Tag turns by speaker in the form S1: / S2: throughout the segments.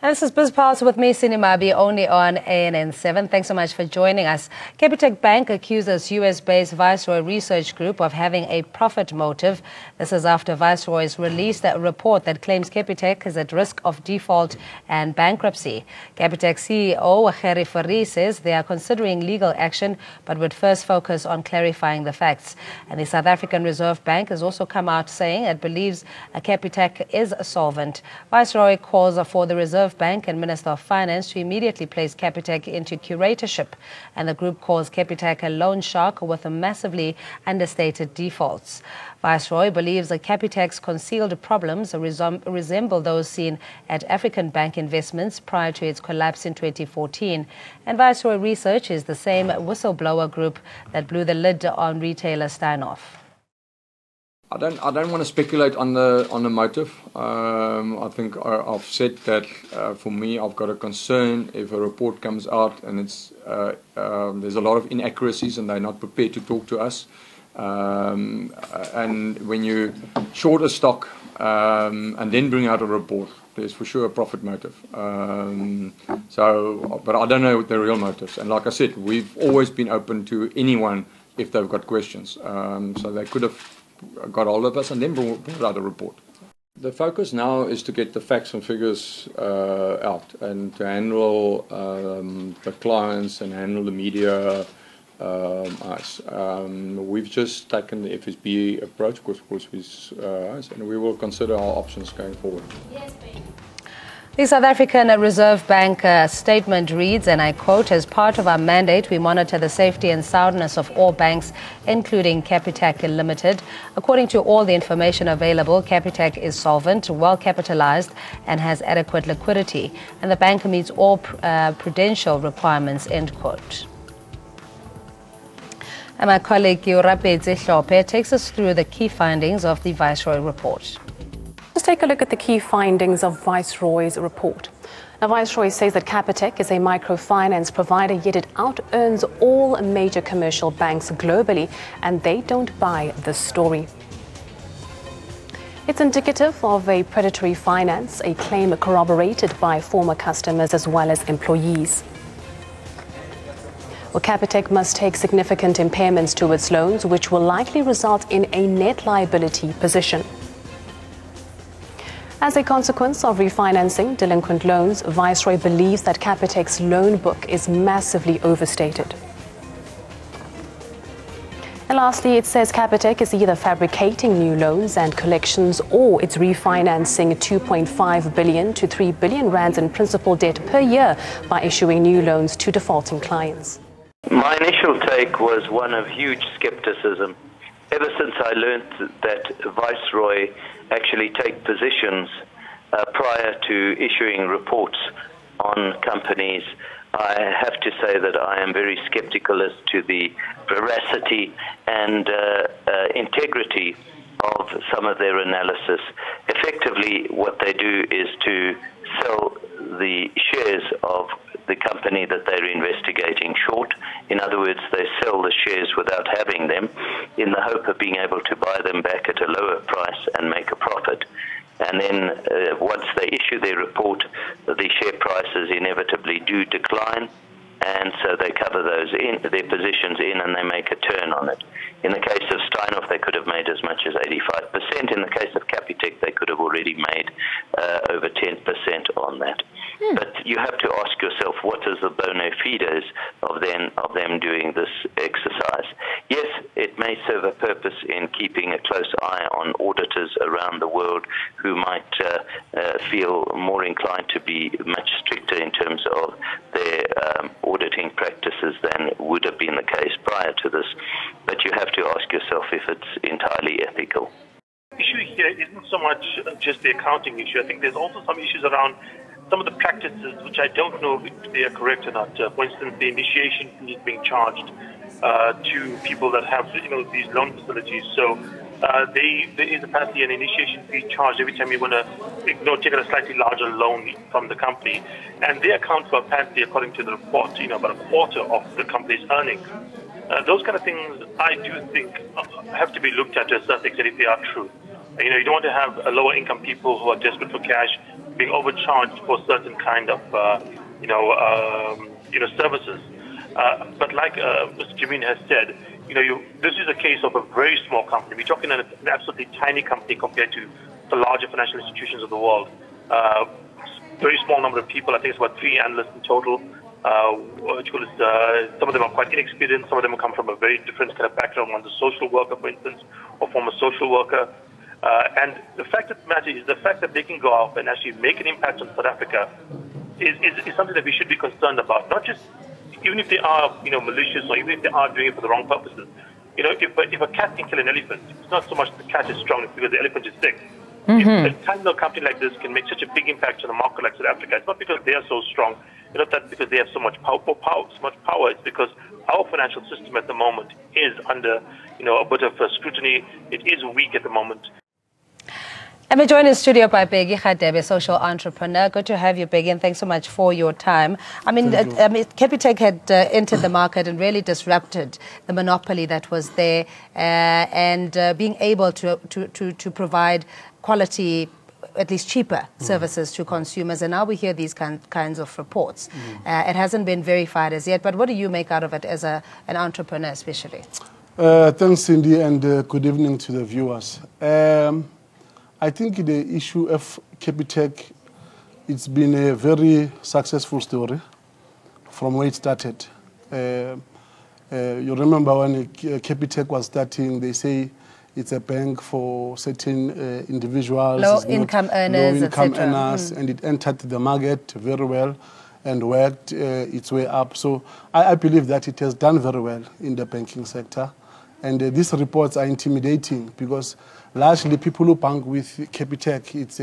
S1: And this is BizPulse with me, Sinimabi, only on ANN7. Thanks so much for joining us. Capitec Bank accuses US-based Viceroy Research Group of having a profit motive. This is after Viceroy's released a report that claims Capitec is at risk of default and bankruptcy. Capitec CEO Gerrie Fourie says they are considering legal action, but would first focus on clarifying the facts. And the South African Reserve Bank has also come out saying it believes Capitec is solvent. Viceroy calls for the Reserve Bank and Minister of Finance to immediately place Capitec into curatorship, and the group calls Capitec a loan shark with massively understated defaults. Viceroy believes that Capitec's concealed problems resemble those seen at African Bank Investments prior to its collapse in 2014. And Viceroy Research is the same whistleblower group that blew the lid on retailer Steinhoff.
S2: I don't want to speculate on the motive. I think I've said that for me, I've got a concern if a report comes out and it's there's a lot of inaccuracies and they're not prepared to talk to us. And when you short a stock and then bring out a report, there's for sure a profit motive. But I don't know the real motives. And like I said, we've always been open to anyone if they've got questions. So they could have got hold of us and then brought out a report. The focus now is to get the facts and figures out and to handle the clients and handle the media. We've just taken the FSB approach, of course, and we will consider our options going forward. Yes,
S1: the South African Reserve Bank statement reads, and I quote, "As part of our mandate, we monitor the safety and soundness of all banks, including Capitec Limited. According to all the information available, Capitec is solvent, well capitalized, and has adequate liquidity, and the bank meets all prudential requirements," end quote. And my colleague Rapedze Hlophe takes us through the key findings of the Viceroy report.
S3: Let's take a look at the key findings of Viceroy's report. Now, Viceroy says that Capitec is a microfinance provider, yet it out-earns all major commercial banks globally, and they don't buy this story. It's indicative of a predatory finance, a claim corroborated by former customers as well as employees. Well, Capitec must take significant impairments to its loans, which will likely result in a net liability position. As a consequence of refinancing delinquent loans, Viceroy believes that Capitec's loan book is massively overstated. And lastly, it says Capitec is either fabricating new loans and collections, or it's refinancing 2.5 billion to 3 billion rands in principal debt per year by issuing new loans to defaulting clients.
S4: My initial take was one of huge skepticism. Ever since I learned that Viceroy actually take positions prior to issuing reports on companies, I have to say that I am very skeptical as to the veracity and integrity of some of their analysis. Effectively, what they do is to sell the shares of the company that they're investigating short. In other words, they sell the shares without having them in the hope of being able to buy them back at a lower price and make a profit. And then once they issue their report, the share prices inevitably do decline, and so they cover those in, their positions in, and they make a turn on it. In the case of Steinhoff, they could have made as much as 85%. In the case of Capitec, they could have already made over 10% on that. But you have to ask yourself, what is the bona fides of them doing this exercise? Yes, it may serve a purpose in keeping a close eye on auditors around the world who might feel more inclined to be much stricter in terms of their auditing practices than would have been the case prior to this. But you have to ask yourself if it's entirely ethical.
S5: The issue here isn't so much just the accounting issue. I think there's also some issues around some of the practices, which I don't know if they are correct or not. For instance, the initiation fee is being charged to people that have, these loan facilities. So there is apparently an initiation fee charged every time you want to take a slightly larger loan from the company, and they account for, apparently, according to the report, about a quarter of the company's earnings. Those kind of things, I do think, have to be looked at to a certain extent if they are true. You don't want to have lower income people who are desperate for cash being overcharged for certain kind of services. But like Mr. Jameen has said, this is a case of a very small company. We're talking an absolutely tiny company compared to the larger financial institutions of the world. Very small number of people. I think it's about 3 analysts in total. Some of them are quite inexperienced. Some of them come from a very different kind of background. One's a social worker, for instance, or former social worker. And the fact of the matter is the fact that they can go out and actually make an impact on South Africa is something that we should be concerned about. Not just even if they are malicious or even if they are doing it for the wrong purposes. If a cat can kill an elephant, it's not so much the cat is strong, it's because the elephant is sick. If a tiny little company like this can make such a big impact on a market like South Africa, it's not because they are so strong. It's not that because they have so much power. It's because our financial system at the moment is under, a bit of scrutiny. It is weak at the moment.
S1: And we're joined in studio by Bheki Radebe, a social entrepreneur. Good to have you, Bheki, and thanks so much for your time. Capitec had entered the market and really disrupted the monopoly that was there, and being able to provide quality, at least cheaper services to consumers. And now we hear these kinds of reports. It hasn't been verified as yet, but what do you make out of it as an entrepreneur especially?
S6: Thanks, Cindy, and good evening to the viewers. I think the issue of Capitec, it's been a very successful story from where it started. You remember when Capitec was starting, they say it's a bank for certain individuals.
S1: Low-income earners,
S6: low-income earners, and it entered the market very well and worked its way up. So I believe that it has done very well in the banking sector. And these reports are intimidating because largely people who bank with Capitec, it's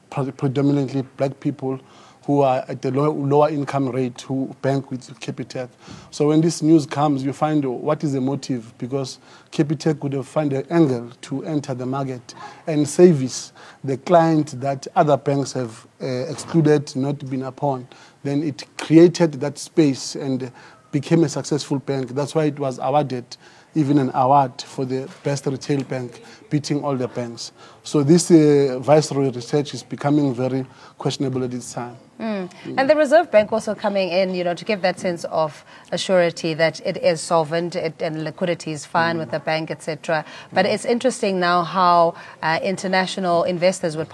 S6: predominantly black people who are at the lower income rate who bank with Capitec. So when this news comes, you find what is the motive, because Capitec would have found an angle to enter the market and service the client that other banks have excluded, not been upon. Then it created that space and became a successful bank. That's why it was awarded even an award for the best retail bank, beating all the banks. So this Viceroy research is becoming very questionable at this time.
S1: And the Reserve Bank also coming in, to give that sense of assurity that it is solvent and liquidity is fine with the bank, etc. But it's interesting now how international investors would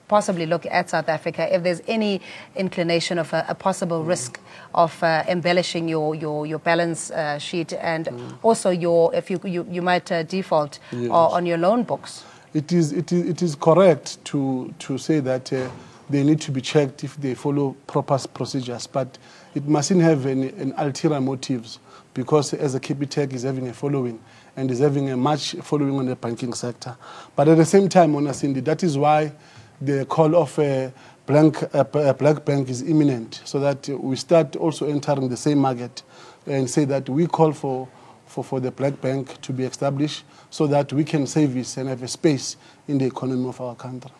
S1: possibly look at South Africa if there's any inclination of a possible risk of embellishing your balance sheet, and also if you might default on your loan books.
S6: It is correct to say that they need to be checked if they follow proper procedures, but it mustn't have an ulterior motives, because as a Capitec is having a following and is having a much following on the banking sector. But at the same time, Cindy, that is why the call of a black bank is imminent, so that we start also entering the same market and say that we call for the black bank to be established so that we can service and have a space in the economy of our country.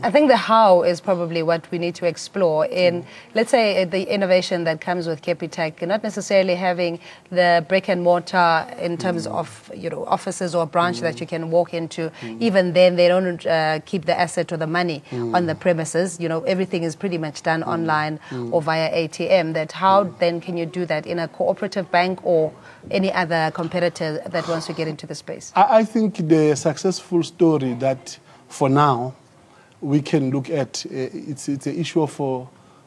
S1: I think the how is probably what we need to explore in, let's say, the innovation that comes with Capitec, not necessarily having the brick and mortar in terms of offices or branch that you can walk into. Even then, they don't keep the asset or the money on the premises. Everything is pretty much done online or via ATM. That how then can you do that in a cooperative bank or any other competitor that wants to get into the space?
S6: I think the successful story that for now we can look at, it's an issue of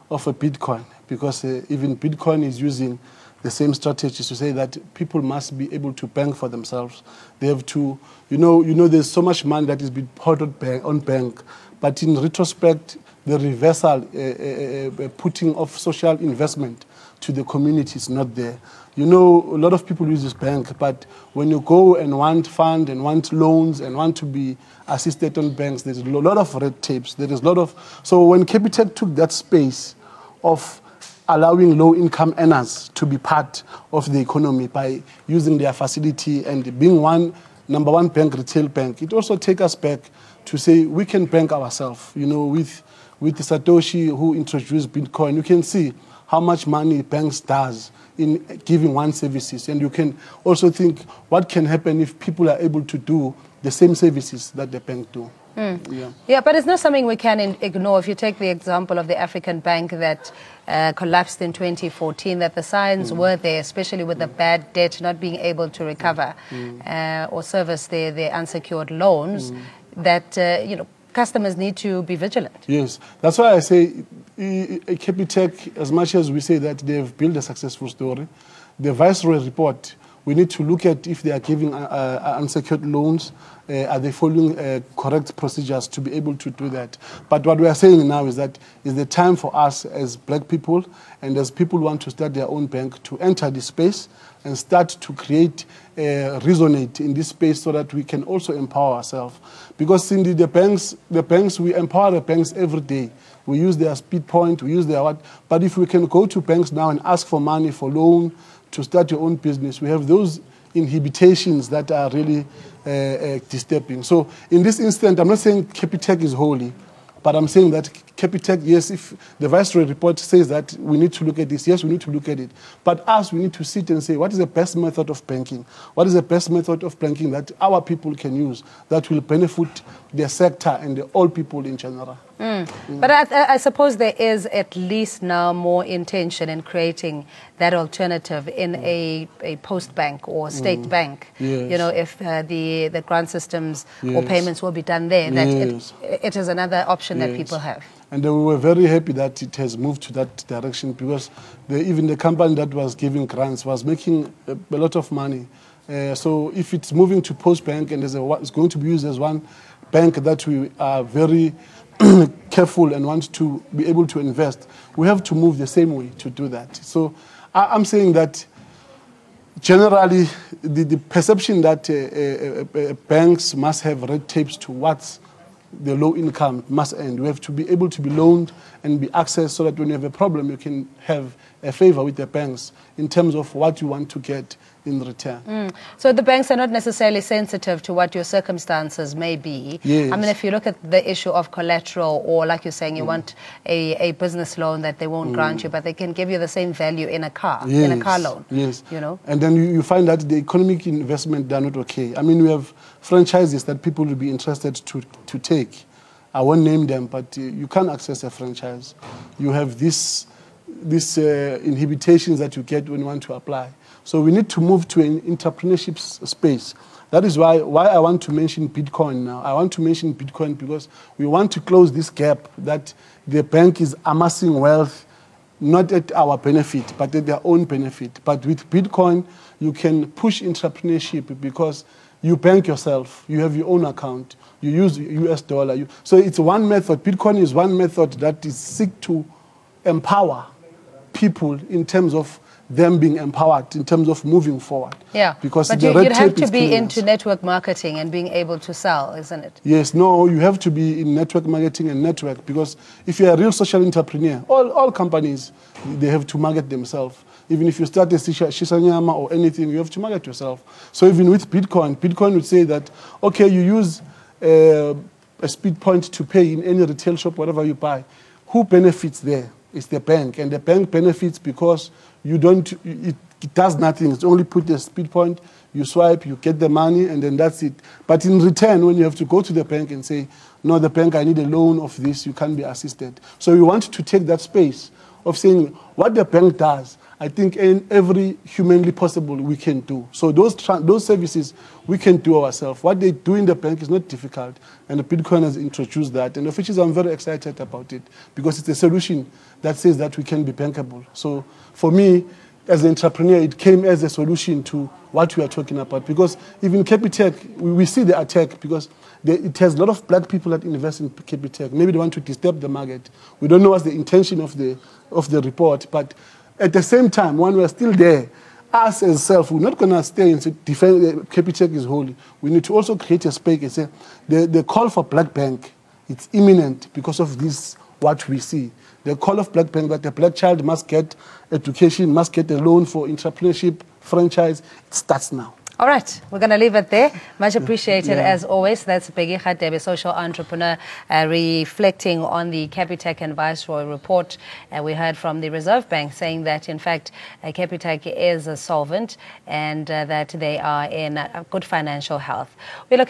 S6: a Bitcoin, because even Bitcoin is using the same strategies to say that people must be able to bank for themselves. They have to, there's so much money that is being poured on bank, but in retrospect, the reversal, putting of social investment to the community is not there. A lot of people use this bank, but when you go and want fund and want loans and want to be assisted on banks, there's a lot of red tapes. So when Capitec took that space of allowing low-income earners to be part of the economy by using their facility and being number one bank, retail bank, it also takes us back to say we can bank ourselves. With Satoshi, who introduced Bitcoin, you can see how much money banks does in giving one services. And you can also think what can happen if people are able to do the same services that the bank do.
S1: Yeah, but it's not something we can ignore. If you take the example of the African bank that collapsed in 2014, that the signs were there, especially with the bad debt not being able to recover or service their unsecured loans, that, customers need to be vigilant.
S6: Yes, that's why I say Capitec, as much as we say that they've built a successful story, the Viceroy report, we need to look at if they are giving unsecured loans, are they following correct procedures to be able to do that. But what we are saying now is that it's the time for us as black people and as people who want to start their own bank to enter this space and start to create, resonate in this space so that we can also empower ourselves. Because Cindy, the banks, we empower the banks every day. We use their speed point, we use their what. But if we can go to banks now and ask for money, for loan, to start your own business, we have those inhibitations that are really disturbing. So in this instant, I'm not saying Capitec is holy, but I'm saying that Capitec, yes, if the Viceroy report says that we need to look at this, yes, we need to look at it. But us, we need to sit and say, what is the best method of banking? What is the best method of banking that our people can use that will benefit the sector and all people in general?
S1: But I suppose there is at least now more intention in creating that alternative in a post bank or state bank.
S6: Yes.
S1: If the grant systems or payments will be done there, that it is another option that people have.
S6: And we were very happy that it has moved to that direction because even the company that was giving grants was making a lot of money. So if it's moving to post bank and it's going to be used as one bank that we are very careful and want to be able to invest, we have to move the same way to do that. So I'm saying that generally the perception that banks must have red tapes towards the low income must end. We have to be able to be loaned and be accessed so that when you have a problem, you can have a favor with the banks in terms of what you want to get in return.
S1: So the banks are not necessarily sensitive to what your circumstances may be.
S6: Yes.
S1: I mean, if you look at the issue of collateral, or like you're saying, you want a business loan that they won't grant you, but they can give you the same value in a car, in a car loan.
S6: Yes. And then you find that the economic investment, they're not okay. I mean, we have franchises that people will be interested to take. I won't name them, but you can't access a franchise. You have these inhibitations that you get when you want to apply. So we need to move to an entrepreneurship space. That is why I want to mention Bitcoin now. I want to mention Bitcoin because we want to close this gap that the bank is amassing wealth, not at our benefit, but at their own benefit. But with Bitcoin, you can push entrepreneurship because you bank yourself, you have your own account, you use US dollar. So it's one method. Bitcoin is one method that is seek to empower people in terms of them being empowered, in terms of moving forward.
S1: Yeah,
S6: because
S1: but you'd have to be into network marketing and being able to sell, isn't it? Yes,
S6: no, you have to be in network marketing and network because if you're a real social entrepreneur, all companies, they have to market themselves. Even if you start a Shisanyama or anything, you have to market yourself. So even with Bitcoin would say that, okay, you use a speed point to pay in any retail shop, whatever you buy. Who benefits there? It's the bank. And the bank benefits because it does nothing. It's only put the speed point, you swipe, you get the money, and then that's it. But in return, when you have to go to the bank and say, no, the bank, I need a loan of this, you can't be assisted. So we want to take that space of saying what the bank does, I think in every humanly possible we can do. So those services we can do ourselves. What they do in the bank is not difficult, and the Bitcoin has introduced that. And of which I'm very excited about it because it's a solution that says that we can be bankable. So for me, as an entrepreneur, it came as a solution to what we are talking about. Because even Capitec, we see the attack because it has a lot of black people that invest in Capitec. Maybe they want to disturb the market. We don't know what's the intention of the report, but at the same time, when we're still there, us as self, we're not going to stay and say, defend Capitec is holy. We need to also create a space and say, the call for black bank, it's imminent because of this, what we see. The call of black bank that the black child must get education, must get a loan for entrepreneurship, franchise, it starts now.
S1: All right, we're going to leave it there. Much appreciated as always. That's Peggy Khatebe, social entrepreneur, reflecting on the Capitec and Viceroy report. We heard from the Reserve Bank saying that, in fact, Capitec is a solvent and that they are in good financial health. We look at